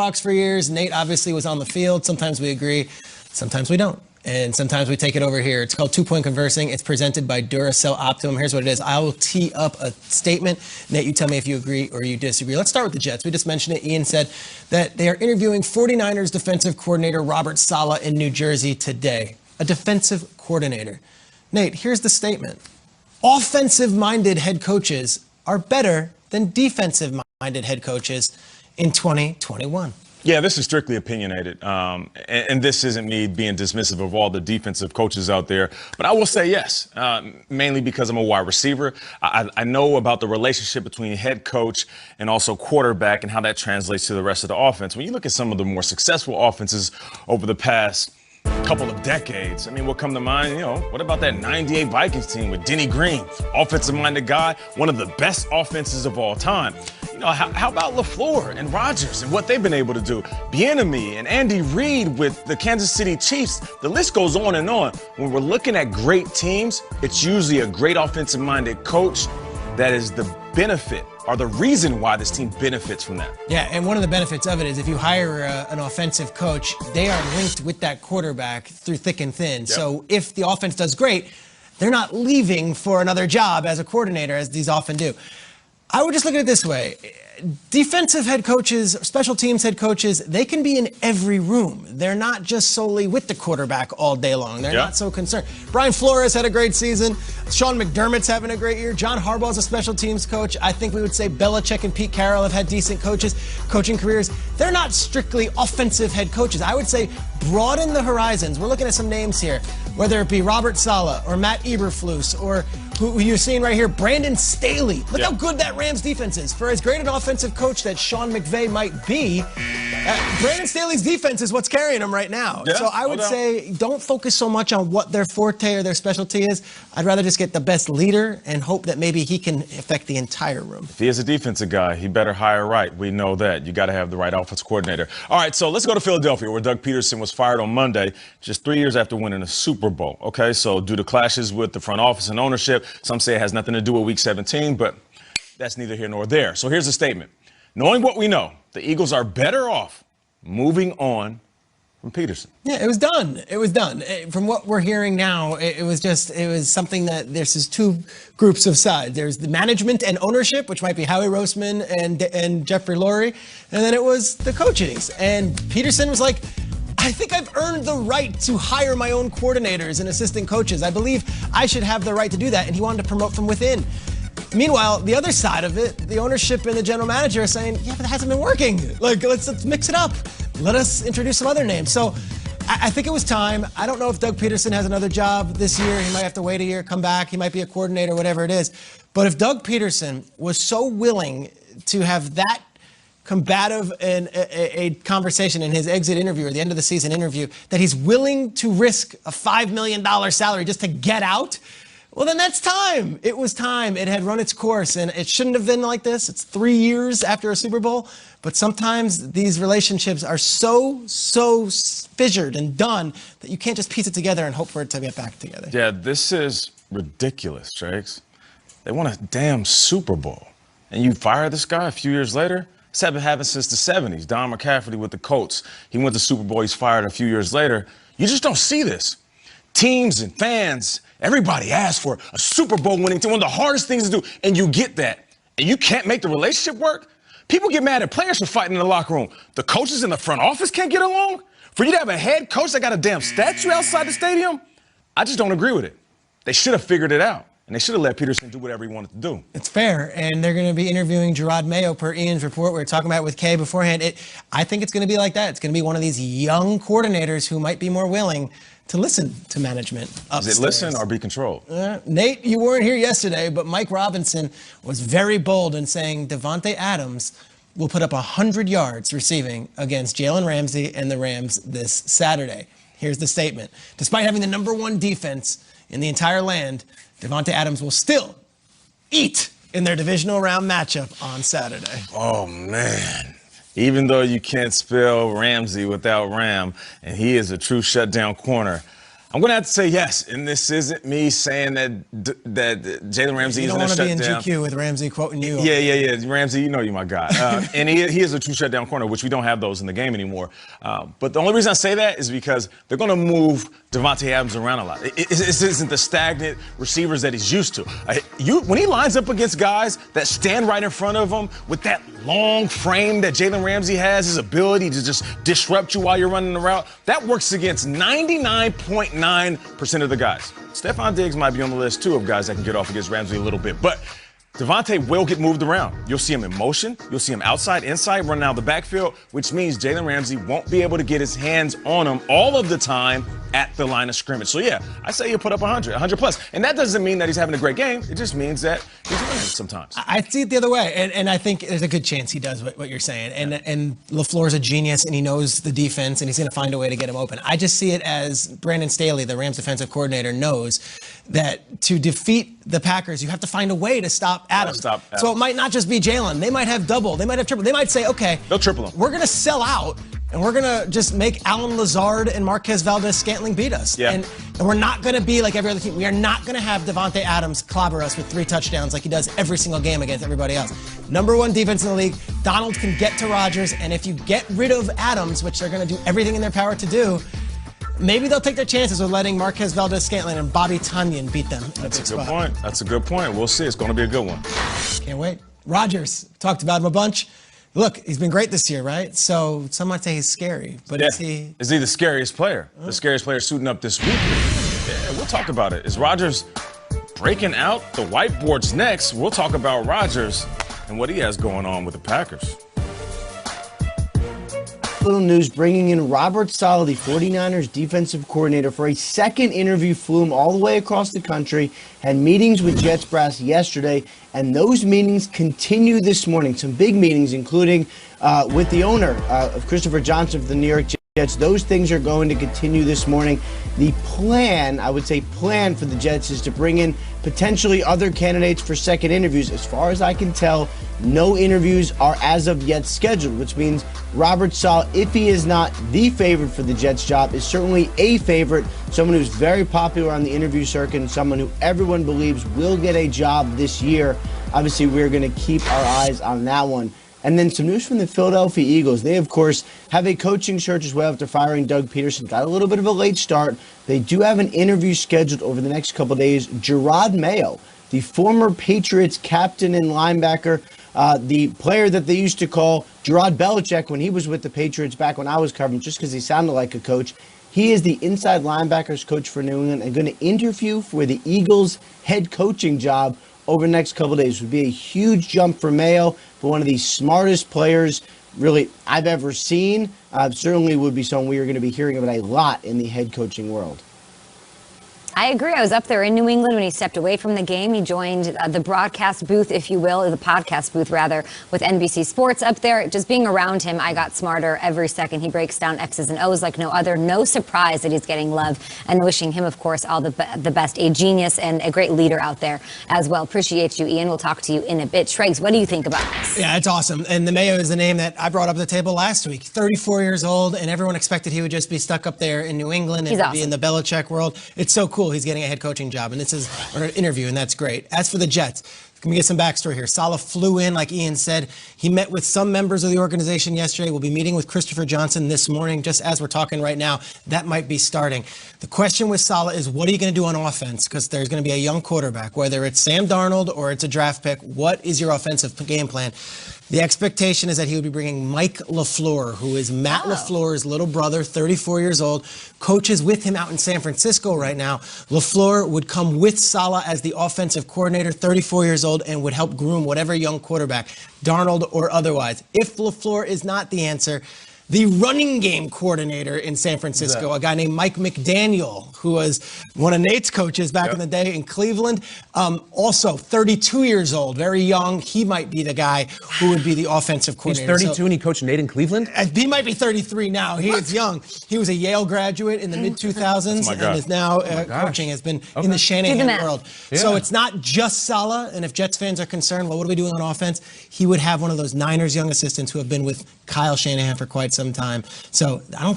Seahawks for years. Nate obviously was on the field. Sometimes we agree, sometimes we don't. And sometimes we take it over here. It's called two-point conversing. It's presented by Duracell Optimum. Here's what it is. I will tee up a statement. Nate, you tell me if you agree or you disagree. Let's start with the Jets. We just mentioned it. Ian said that they are interviewing 49ers defensive coordinator Robert Saleh in New Jersey today. A defensive coordinator. Nate, here's the statement. Offensive-minded head coaches are better than defensive-minded head coaches in 2021. Yeah, this is strictly opinionated, and this isn't me being dismissive of all the defensive coaches out there, but I will say yes, mainly because I'm a wide receiver. I know about the relationship between head coach and also quarterback and how that translates to the rest of the offense. When you look at some of the more successful offenses over the past couple of decades, I mean, what come to mind, what about that 98 Vikings team with Denny Green, offensive-minded guy, one of the best offenses of all time? How about LaFleur and Rodgers and what they've been able to do? Bieniemy and Andy Reid with the Kansas City Chiefs. The list goes on and on. When we're looking at great teams, it's usually a great offensive-minded coach that is the benefit or the reason why this team benefits from that. Yeah, and one of the benefits of it is if you hire an offensive coach, they are linked with that quarterback through thick and thin. Yep. So if the offense does great, they're not leaving for another job as a coordinator, as these often do. I would just look at it this way. Defensive head coaches, special teams head coaches, they can be in every room. They're not just solely with the quarterback all day long. They're not so concerned. Brian Flores had a great season. Sean McDermott's having a great year. John Harbaugh's a special teams coach. I think we would say Belichick and Pete Carroll have had decent coaching careers. They're not strictly offensive head coaches. I would say broaden the horizons. We're looking at some names here, whether it be Robert Saleh or Matt Eberflus or who you're seeing right here, Brandon Staley. Look how good that Rams defense is. For as great an offensive coach that Sean McVay might be, Brandon Staley's defense is what's carrying him right now. Yeah, so I would say don't focus so much on what their forte or their specialty is. I'd rather just get the best leader and hope that maybe he can affect the entire room. If he is a defensive guy, he better hire right. We know that. You got to have the right offensive coordinator. All right, so let's go to Philadelphia, where Doug Peterson was fired on Monday, just 3 years after winning a Super Bowl. Okay, so due to clashes with the front office and ownership, some say it has nothing to do with Week 17, but that's neither here nor there. So here's the statement. Knowing what we know, the Eagles are better off moving on from Peterson. Yeah, it was done. It was done. From what we're hearing now, it was something that there's two groups of sides. There's the management and ownership, which might be Howie Roseman and Jeffrey Lurie, and then it was the coaches. And Peterson was like, I think I've earned the right to hire my own coordinators and assistant coaches. I believe I should have the right to do that. And he wanted to promote from within. Meanwhile, the other side of it, the ownership and the general manager are saying, yeah, but it hasn't been working. Like, let's mix it up. Let us introduce some other names. So I think it was time. I don't know if Doug Peterson has another job this year. He might have to wait a year, come back. He might be a coordinator, whatever it is. But if Doug Peterson was so willing to have that combative and a conversation in his exit interview or the end of the season interview that he's willing to risk a $5 million salary just to get out, well, then that's time. It was time. It had run its course, and it shouldn't have been like this. It's 3 years after a Super Bowl, but sometimes these relationships are so fissured and done that you can't just piece it together and hope for it to get back together. Yeah, this is ridiculous, Trakes. They won a damn Super Bowl, and you fire this guy a few years later? This hasn't happened since the 70s. Don McCaffrey with the Colts. He went to Super Bowl. He's fired a few years later. You just don't see this. Teams and fans, everybody asks for a Super Bowl winning team, one of the hardest things to do, and you get that. And you can't make the relationship work? People get mad at players for fighting in the locker room. The coaches in the front office can't get along? For you to have a head coach that got a damn statue outside the stadium? I just don't agree with it. They should have figured it out. And they should have let Peterson do whatever he wanted to do. It's fair. And they're going to be interviewing Gerard Mayo per Ian's report. We were talking about it with Kay beforehand. I think it's going to be like that. It's going to be one of these young coordinators who might be more willing to listen to management upstairs. Is it listen or be controlled? Nate, you weren't here yesterday, but Mike Robinson was very bold in saying Davante Adams will put up 100 yards receiving against Jalen Ramsey and the Rams this Saturday. Here's the statement. Despite having the #1 defense in the entire land, Davante Adams will still eat in their divisional round matchup on Saturday. Oh, man. Even though you can't spell Ramsey without Ram, and he is a true shutdown corner, I'm going to have to say yes, and this isn't me saying that Jalen Ramsey is going to shut down. You don't want to be in GQ with Ramsey quoting you. Yeah. Ramsey, you know you're my guy. And he is a true shutdown corner, which we don't have those in the game anymore. But the only reason I say that is because they're going to move Davante Adams around a lot. It isn't the stagnant receivers that he's used to. When he lines up against guys that stand right in front of him with that long frame that Jalen Ramsey has, his ability to just disrupt you while you're running the route, that works against 99.9% of the guys. Stephon Diggs might be on the list, too, of guys that can get off against Ramsey a little bit. But Davante will get moved around. You'll see him in motion. You'll see him outside, inside, running out of the backfield, which means Jalen Ramsey won't be able to get his hands on him all of the time at the line of scrimmage. So, yeah, I say he'll put up 100 plus. And that doesn't mean that he's having a great game. It just means that he's winning sometimes. I see it the other way, and I think there's a good chance he does what you're saying. And LaFleur's a genius, and he knows the defense, and he's going to find a way to get him open. I just see it as Brandon Staley, the Rams defensive coordinator, knows that to defeat the Packers, you have to find a way to stop Adams. So it might not just be Jalen. They might have double. They might have triple. They might say, okay, they'll triple him. We're going to sell out, and we're going to just make Alan Lazard and Marquez Valdez-Scantling beat us. Yeah. And we're not going to be like every other team. We are not going to have Davante Adams clobber us with 3 touchdowns like he does every single game against everybody else. Number 1 defense in the league. Donald can get to Rodgers, and if you get rid of Adams, which they're going to do everything in their power to do, maybe they'll take their chances with letting Marquez Valdez-Scantling and Bobby Tonyan beat them. That's a good point. That's a good point. We'll see. It's going to be a good one. Can't wait. Rodgers, talked about him a bunch. Look, he's been great this year, right? So some might say he's scary, but is he the scariest player? The scariest player suiting up this week? Yeah, we'll talk about it. Is Rodgers breaking out? The whiteboard's next. We'll talk about Rodgers and what he has going on with the Packers. Little news bringing in Robert Saleh, the 49ers defensive coordinator, for a second interview. Flew him all the way across the country, had meetings with Jets brass yesterday, and those meetings continue this morning. Some big meetings, including with the owner of Christopher Johnson of the New York Jets. Those things are going to continue this morning. The plan, I would say plan for the Jets, is to bring in potentially other candidates for second interviews. As far as I can tell, no interviews are as of yet scheduled, which means Robert Saleh, if he is not the favorite for the Jets job, is certainly a favorite, someone who's very popular on the interview circuit and someone who everyone believes will get a job this year. Obviously, we're going to keep our eyes on that one. And then some news from the Philadelphia Eagles. They, of course, have a coaching search as well after firing Doug Peterson. Got a little bit of a late start. They do have an interview scheduled over the next couple of days. Gerard Mayo, the former Patriots captain and linebacker, the player that they used to call Gerard Belichick when he was with the Patriots back when I was covering, just because he sounded like a coach. He is the inside linebackers coach for New England and going to interview for the Eagles head coaching job over the next couple of days. It would be a huge jump for Mayo, but one of the smartest players really I've ever seen. Certainly would be someone we are going to be hearing about a lot in the head coaching world. I agree. I was up there in New England when he stepped away from the game. He joined the broadcast booth, if you will, the podcast booth, rather, with NBC Sports up there. Just being around him, I got smarter every second. He breaks down X's and O's like no other. No surprise that he's getting love, and wishing him, of course, all the best. A genius and a great leader out there as well. Appreciate you, Ian. We'll talk to you in a bit. Schrags, what do you think about this? Yeah, it's awesome. And the Mayo is a name that I brought up at the table last week. 34 years old, and everyone expected he would just be stuck up there in New England and be in the Belichick world. It's so cool. He's getting a head coaching job, and this is an interview, and that's great. As for the Jets, let me get some backstory here. Saleh flew in, like Ian said. He met with some members of the organization yesterday. We'll be meeting with Christopher Johnson this morning, just as we're talking right now. That might be starting. The question with Saleh is, what are you going to do on offense? Because there's going to be a young quarterback, whether it's Sam Darnold or it's a draft pick. What is your offensive game plan? The expectation is that he would be bringing Mike LaFleur, who is Matt LaFleur's little brother, 34 years old, coaches with him out in San Francisco right now. LaFleur would come with Saleh as the offensive coordinator, 34 years old, and would help groom whatever young quarterback, Darnold or otherwise. If LaFleur is not the answer, the running game coordinator in San Francisco, a guy named Mike McDaniel, who was one of Nate's coaches back in the day in Cleveland. Also 32 years old, very young. He might be the guy who would be the offensive coordinator. He's 32 and he coached Nate in Cleveland? He might be 33 now. He is young. He was a Yale graduate in the mid-2000s and is now coaching, has been in the Shanahan world. Yeah. So it's not just Saleh, and if Jets fans are concerned, well, what are we doing on offense? He would have one of those Niners young assistants who have been with Kyle Shanahan for quite some time. So I don't